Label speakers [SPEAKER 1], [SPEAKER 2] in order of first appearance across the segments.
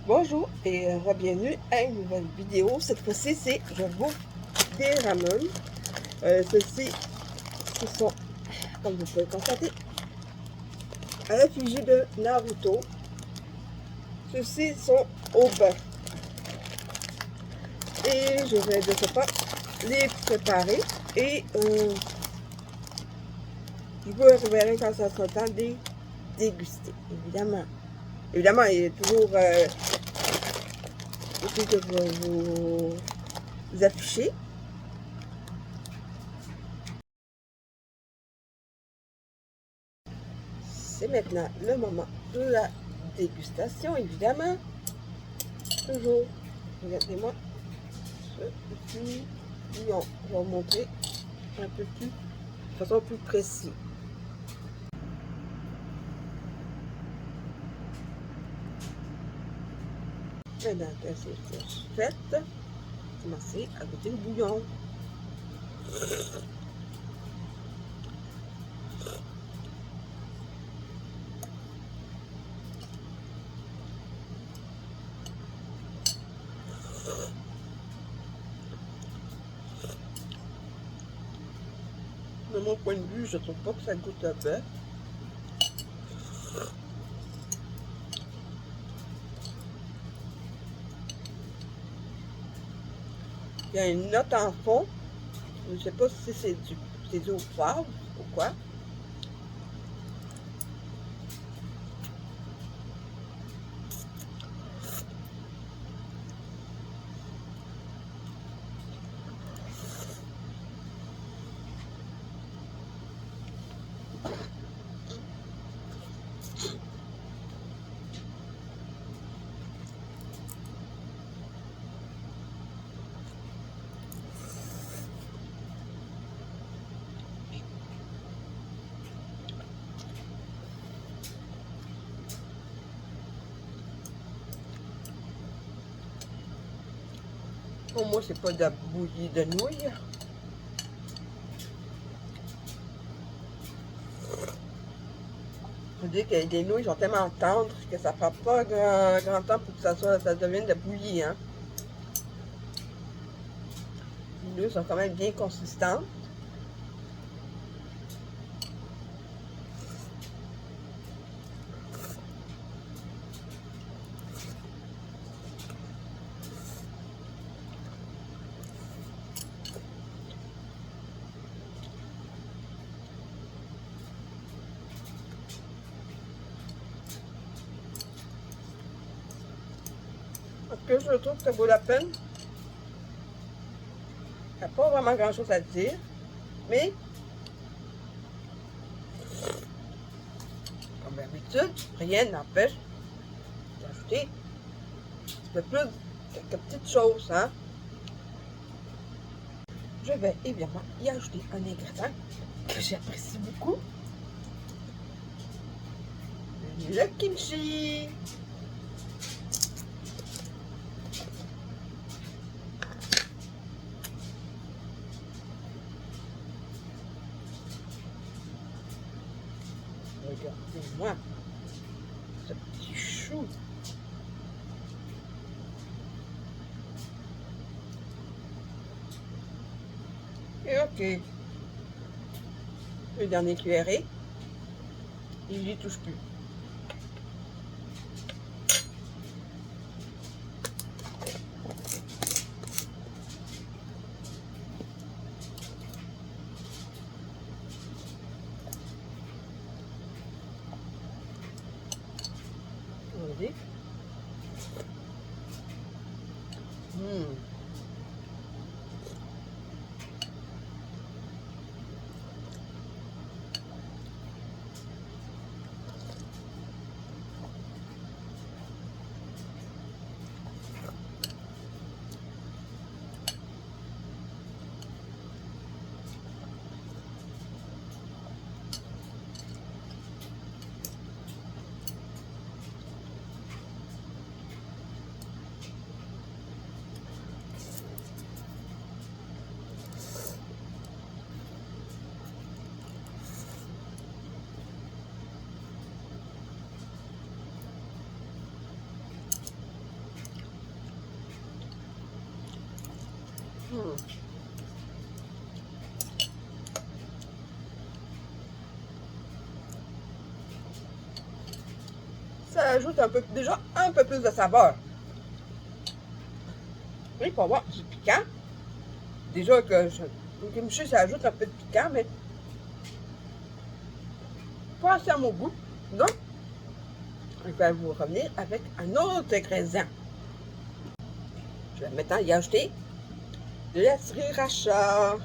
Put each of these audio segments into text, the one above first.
[SPEAKER 1] Bonjour et bienvenue à une nouvelle vidéo. Cette fois-ci, c'est je bouffe des ramen. Ceux-ci, ce sont, comme vous pouvez constater, à l'effigie de Naruto. Ceux-ci sont au bœuf. Et je vais de ce pas les préparer. Et je vous reverrai quand ça sera le temps de les déguster, évidemment. Évidemment, il est toujours aussi que je vais vous afficher. C'est maintenant le moment de la dégustation, évidemment. Toujours, regardez-moi ce petit bouillon. Je vais vous montrer un peu plus, de façon plus précise. Maintenant que c'est fait, commencer à goûter le bouillon. De mon point de vue, je trouve pas que ça goûte un peu. Il y a une note en fond. Je ne sais pas si c'est dû au poivre ou quoi. Pour moi, c'est pas de la bouillie de nouilles. Je dis que les nouilles sont tellement tendres que ça ne prend pas grand temps pour que ça devienne de bouillie. Hein. Les nouilles sont quand même bien consistantes. Parce que je trouve que ça vaut la peine. Il n'y a pas vraiment grand chose à dire. Mais, comme d'habitude, rien n'empêche d'ajouter un peu plus, quelques petites choses. Hein. Je vais évidemment y ajouter un ingrédient que j'apprécie beaucoup. Le kimchi. Regardez-moi ce petit chou. Et ok. Le dernier cuillerée. Il n'y touche plus. Regardez. Ça ajoute déjà un peu plus de saveur. Oui, pour voir du piquant. Déjà que le kimchi, ça ajoute un peu de piquant, mais pas assez à mon goût. Donc, je vais vous revenir avec un autre ingrédient. Je vais maintenant y ajouter de la sriracha.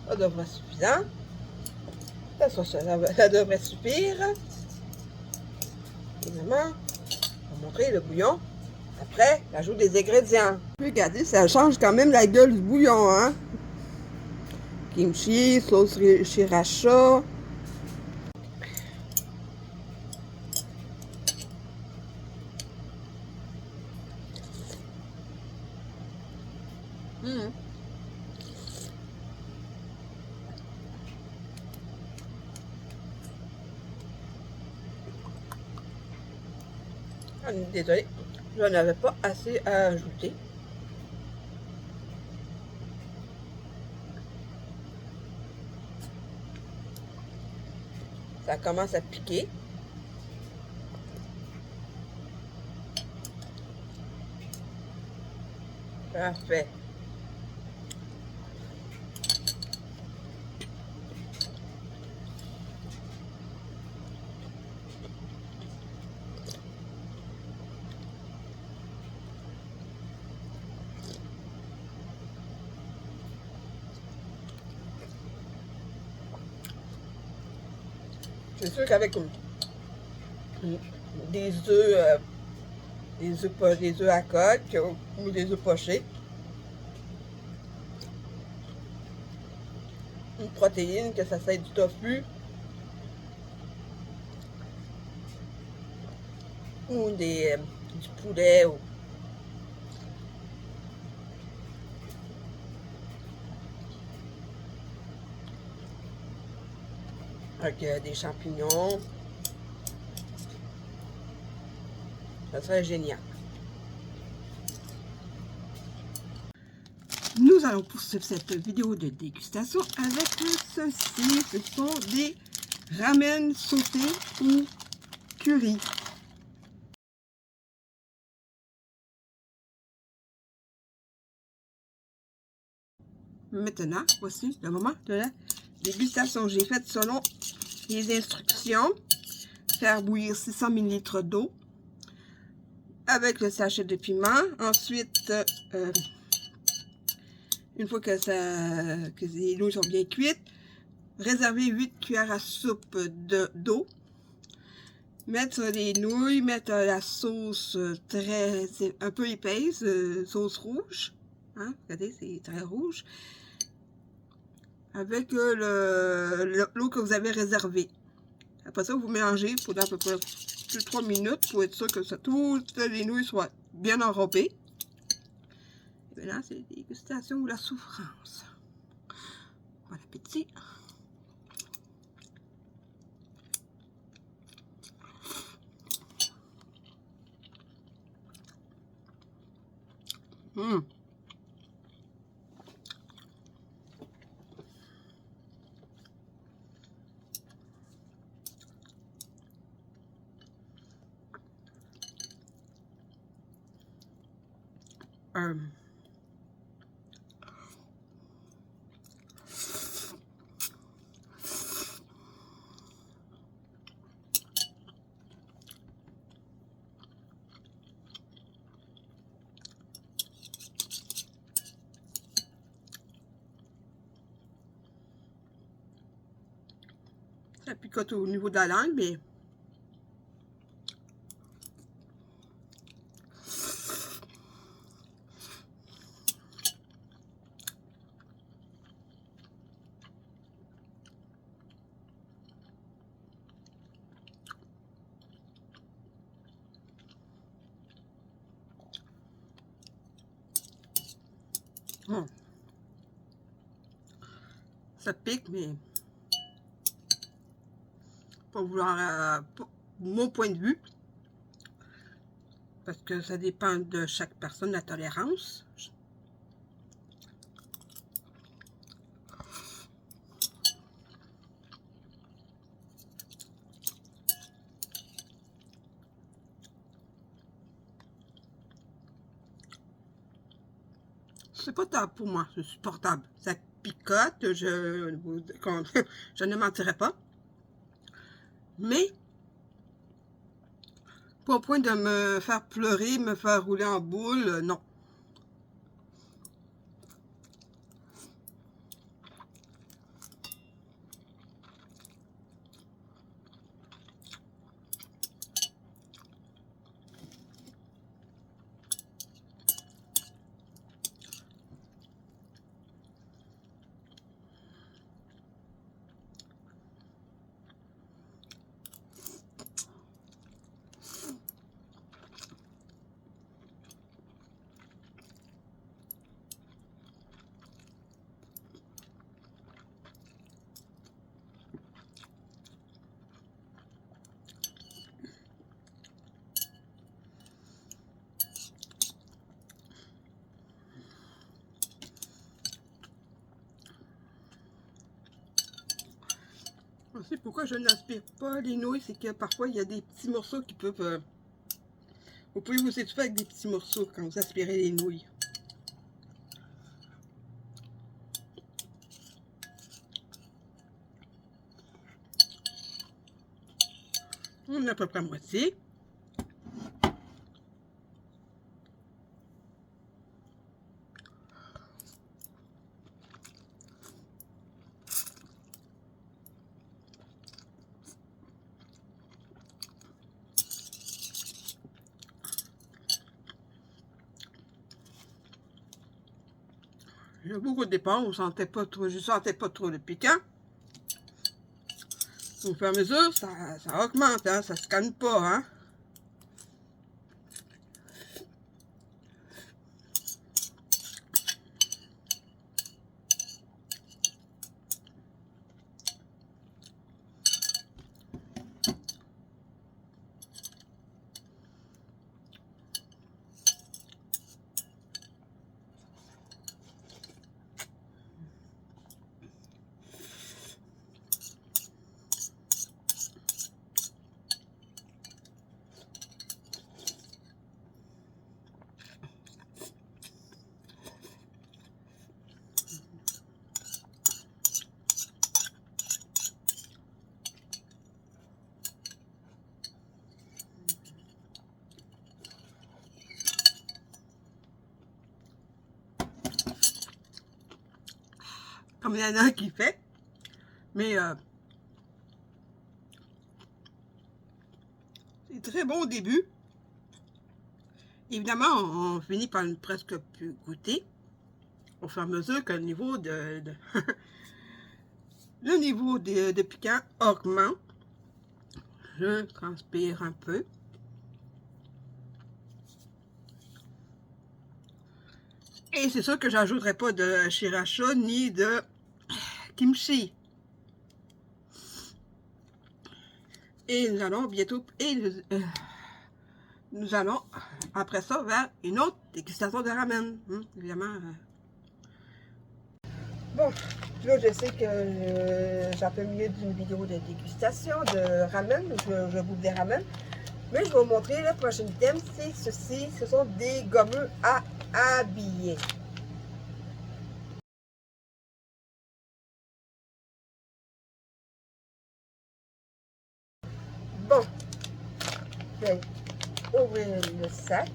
[SPEAKER 1] Ça devrait être suffisant. Ça devrait suffire. Évidemment, on va montrer le bouillon. Après, l'ajout des ingrédients. Regardez, ça change quand même la gueule du bouillon, hein? Kimchi, sauce sriracha. Désolée, je n'avais pas assez à ajouter. Ça commence à piquer. Parfait. C'est sûr qu'avec des œufs, des œufs à coque ou des œufs pochés, une protéine, que ça soit du tofu ou du poulet ou avec des champignons, ça serait génial. Nous allons poursuivre cette vidéo de dégustation avec ceci. Ce sont des ramen sautés ou curry. Maintenant, voici le moment de la dégustation. J'ai fait selon les instructions. Faire bouillir 600 ml d'eau avec le sachet de piment. Ensuite, une fois que les nouilles sont bien cuites, réserver 8 cuillères à soupe d'eau. Mettre les nouilles, mettre la sauce un peu épaisse, sauce rouge. Hein, regardez, c'est très rouge. Avec l'eau que vous avez réservée. Après ça, vous mélangez pendant à peu près 2-3 minutes pour être sûr que toutes les nouilles soient bien enrobées. Et maintenant, c'est la dégustation ou la souffrance. Bon appétit. Mmh. Ça picote au niveau de la langue, mais ça pique, mais pour vouloir, mon point de vue,
[SPEAKER 2] parce que ça dépend de chaque personne, la tolérance. C'est pas top pour moi, c'est supportable. Ça picote, je ne mentirais pas. Mais, pas au point de me faire pleurer, me faire rouler en boule, non. Aussi, pourquoi je n'aspire pas les nouilles, c'est que parfois il y a des petits morceaux qui peuvent... vous pouvez vous étouffer avec des petits morceaux quand vous aspirez les nouilles. On est à peu près à moitié. Beaucoup de départ, je sentais pas trop le piquant. Au fur et à mesure, ça augmente, hein, ça se calme pas, hein. Comme il y en a qui fait. Mais c'est très bon au début. Évidemment, on finit par ne presque plus goûter au fur et à mesure que le niveau le niveau de piquant augmente. Je transpire un peu. Et c'est sûr que j'ajouterai pas de sriracha ni de kimchi. Et nous allons bientôt... nous allons après ça vers une autre dégustation de ramen. Évidemment. Bon, là je sais que j'en fais mieux d'une vidéo de dégustation de ramen. Je bouffe des ramen. Mais je vais vous montrer le prochain item. C'est ceci. Ce sont des gommeux à habiller. Bon, je vais ouvrir le sac.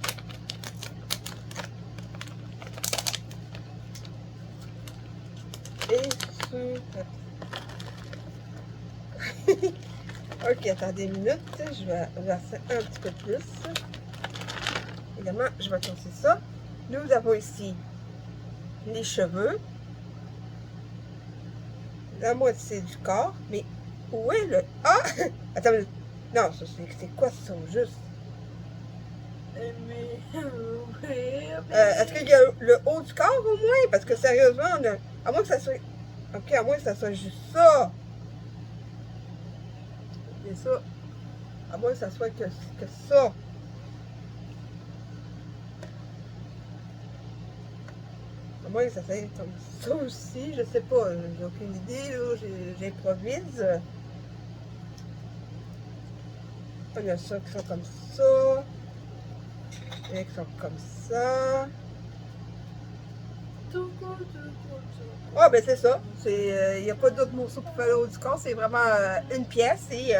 [SPEAKER 2] Et sur... ok, attendez une minute, je vais verser un petit peu plus. Évidemment, je vais tourner ça. Nous avons ici les cheveux, la moitié du corps, mais où est le... Ah! Attends, non, c'est quoi ça, juste? Est-ce qu'il y a le haut du corps au moins? Parce que sérieusement, à moins que ça soit... Ok, à moins que ça soit juste ça. Et ça, à moins que ça soit que ça. moi, ça fait comme ça aussi. Je sais pas, j'ai aucune idée, là. J'improvise. Il y a ça qui sont comme ça. Il y a qui sont comme ça. Ah, ben c'est ça. Il n'y a pas d'autres morceaux pour faire le haut du corps. C'est vraiment une pièce. Et,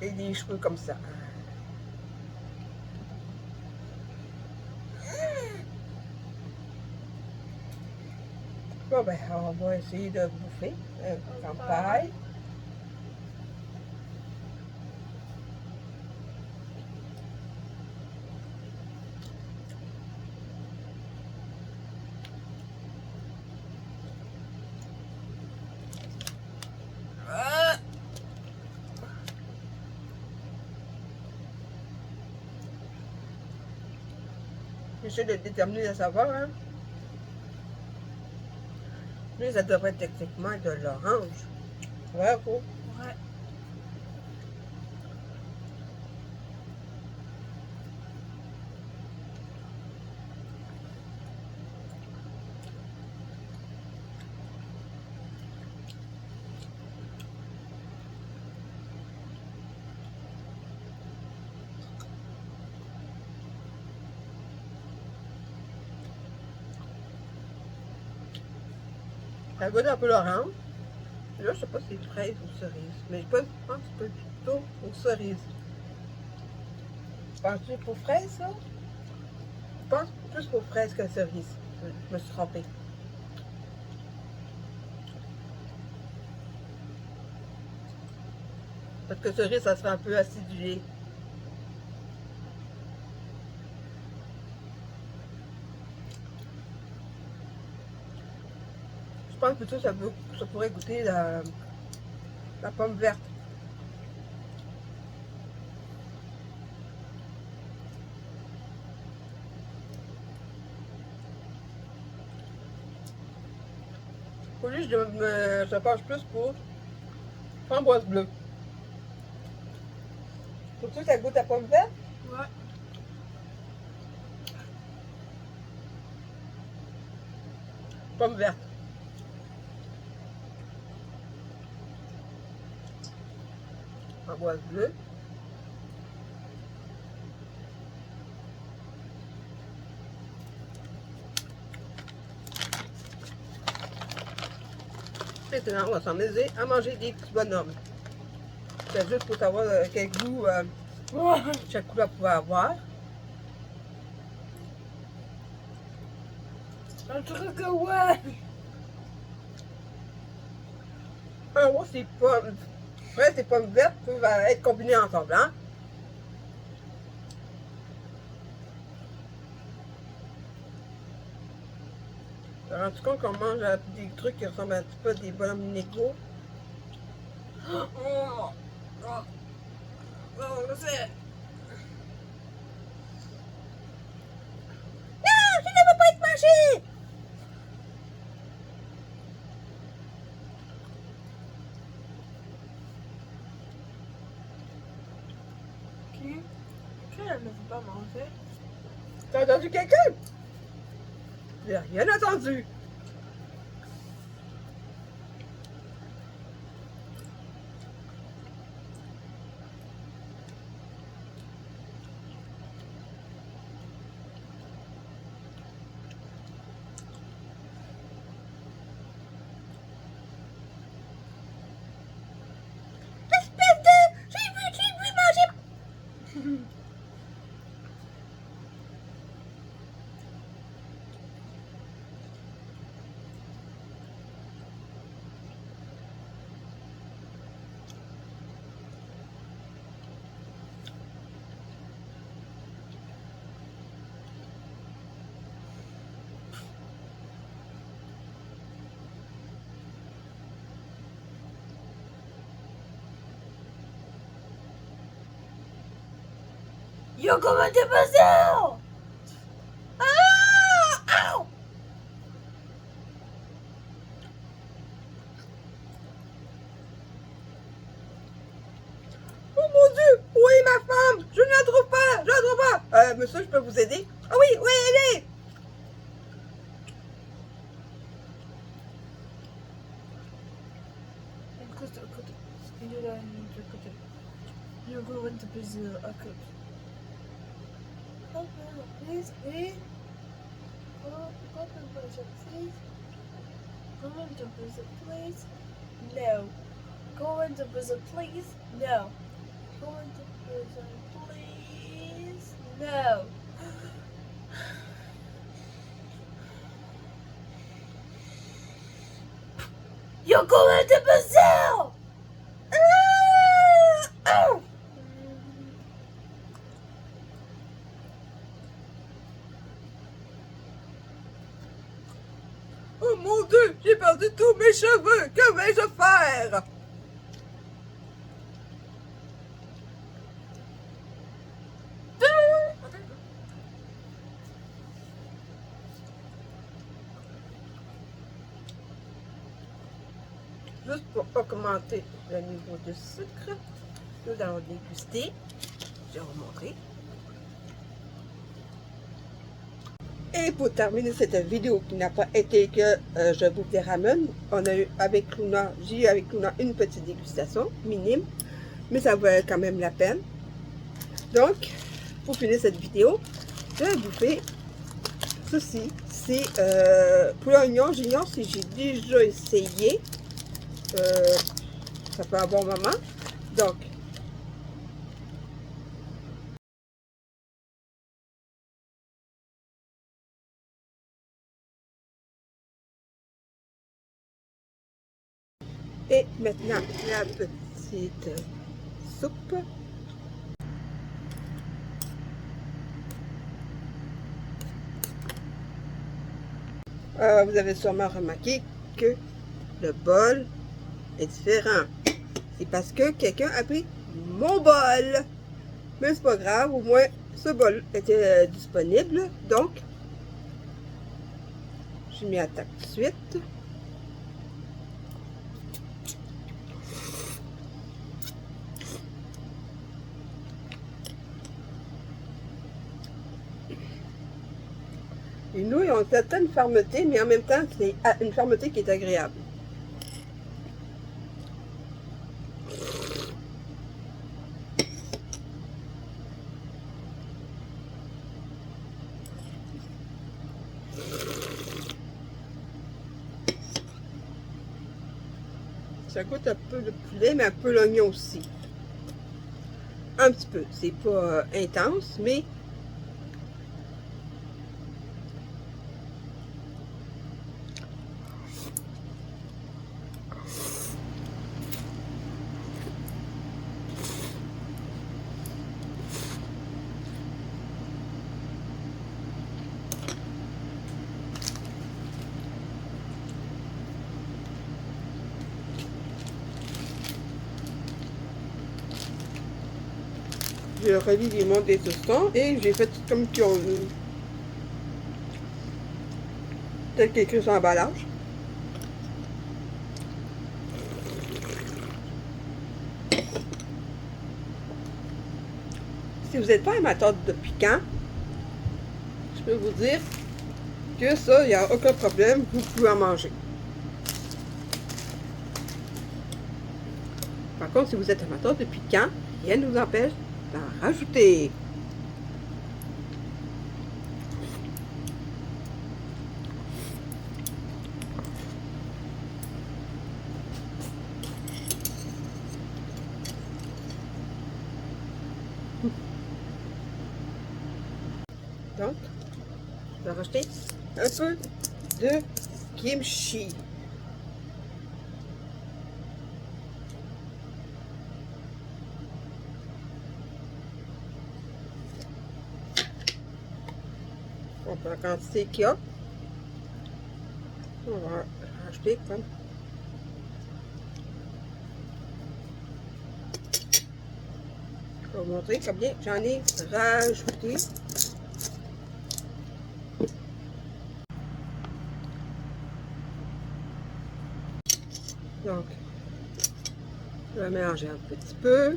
[SPEAKER 2] et des cheveux comme ça. Bon, ben, on va essayer de bouffer en paille. J'essaie de déterminer la saveur. Hein. Lui, ça devrait être techniquement de l'orange. Ouais, gros.
[SPEAKER 1] Ouais.
[SPEAKER 2] Ça goûte un peu l'orange. Là, je sais pas si c'est fraise ou cerise. Mais je pense que c'est plutôt aux cerises. Penses-tu pour fraise, ça? Je pense plus pour fraise que cerise. Je me suis trompée. Parce que cerise, ça serait un peu acidulé. Je pense plutôt que ça pourrait goûter la pomme verte. Pour lui, je penche plus pour framboise bleue. Trouves-tu que ça goûte à pomme verte?
[SPEAKER 1] Ouais.
[SPEAKER 2] Pomme verte. Framboise bleue. Maintenant, on va s'amuser à manger des petits bonhommes. C'est juste pour savoir quel goût chaque couleur pouvait avoir.
[SPEAKER 1] Un truc que ouais.
[SPEAKER 2] En gros, ces pommes fraises et pommes vertes peuvent être combinées ensemble. Hein? Tu te rends compte qu'on mange des trucs qui ressemblent un petit peu à des bonhommes Lego? Oh, je sais. Non, je ne veux pas être mangé!
[SPEAKER 1] Qui elle ne veut pas manger?
[SPEAKER 2] T'as entendu quelqu'un? J'ai rien entendu. Espèce de... J'ai vu manger...
[SPEAKER 1] Yo, comment t'es passé?
[SPEAKER 2] Ah! Ow! monsieur, je peux vous aider? Ah oui, oui, allez!
[SPEAKER 3] You go into Brazil, okay. Please, please. Go to Brazil, please. Go into Brazil, please. No. Go into Brazil, please. No. Go into Brazil, please. No. You're going to Brazil!
[SPEAKER 2] Oh mon Dieu, j'ai perdu tous mes cheveux. Que vais-je faire? Juste pour augmenter le niveau de sucre, nous allons déguster. Je vais vous montrer. Et pour terminer cette vidéo qui n'a pas été que je bouffe des ramen, on a eu avec Luna, j'ai eu avec Luna une petite dégustation minime, mais ça valait quand même la peine. Donc, pour finir cette vidéo, je vais bouffer ceci. C'est poulet oignon. J'ignore si j'ai déjà essayé. Ça fait un bon moment. Donc, et maintenant, la petite soupe. Vous avez sûrement remarqué que le bol est différent. C'est parce que quelqu'un a pris mon bol. Mais c'est pas grave, au moins ce bol était disponible. Donc, je m'y attaque tout de suite. Les nouilles ont une certaine fermeté, mais en même temps, c'est une fermeté qui est agréable. Ça goûte un peu le poulet, mais un peu l'oignon aussi. Un petit peu. C'est pas intense, mais je relis les montres des toastons et j'ai fait comme qu'ils ont tel qu'écrit sur l'emballage. Si vous n'êtes pas amateur de piquant, je peux vous dire que ça, il n'y a aucun problème, vous pouvez en manger. Par contre, si vous êtes amateur de piquant, rien ne vous empêche d'en rajouter. Donc, je vais rajouter un peu de kimchi. On prend la quantité qu'il y a. On va rajouter comme je vais vous montrer combien j'en ai rajouté. Donc, je vais mélanger un petit peu.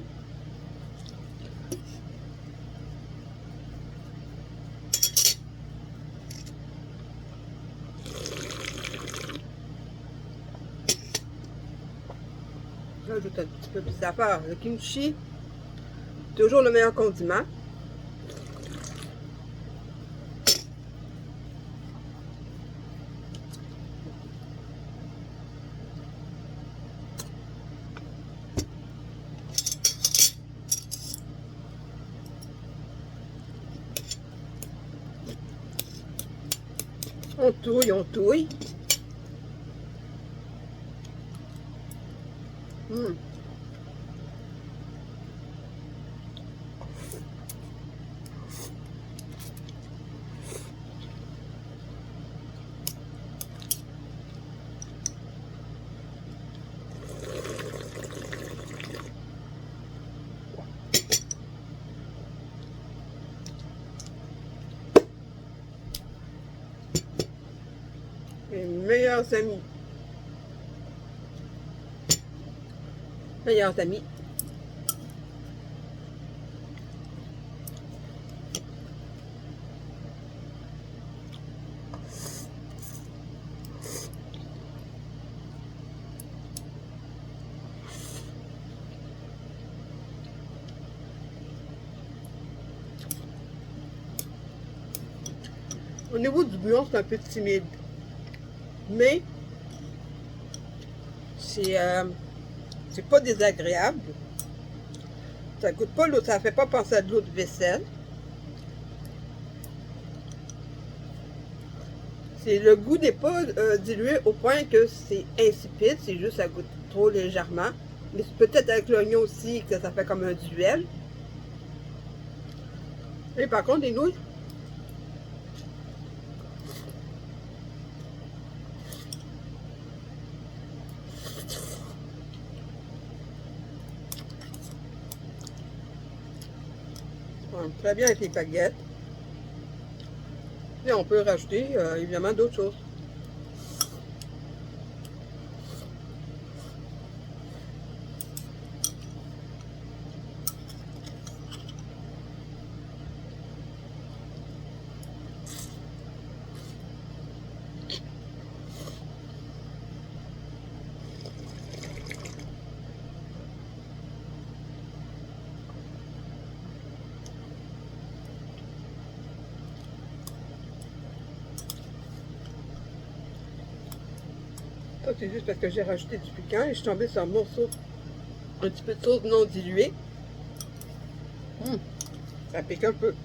[SPEAKER 2] J'ajoute un petit peu plus d'affaires. Le kimchi, toujours le meilleur condiment. On touille, on touille. Mes meilleurs amis. Meilleurs amis. Au niveau du bouillon, c'est un peu timide. Mais c'est pas désagréable. Ça goûte pas l'eau, ça fait pas penser à de l'eau de vaisselle. Le goût n'est pas dilué au point que c'est insipide, c'est juste ça goûte trop légèrement. Mais c'est peut-être avec l'oignon aussi que ça fait comme un duel. Et par contre, les nouilles, très bien avec les baguettes. Et on peut rajouter évidemment d'autres choses. Ça, c'est juste parce que j'ai rajouté du piquant et je suis tombée sur un morceau, un petit peu de sauce non diluée. Ça pique un peu.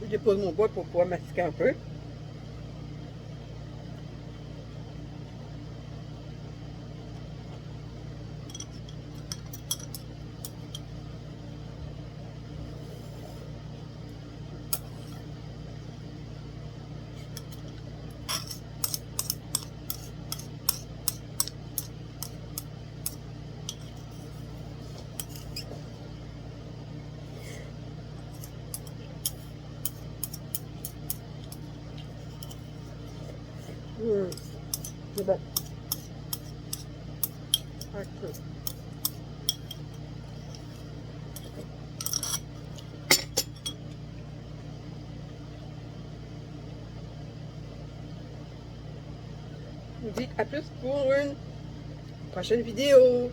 [SPEAKER 2] Je dépose mon bois pour pouvoir mastiquer un peu. C'est bon. Ok. Je vous dis à plus pour une prochaine vidéo.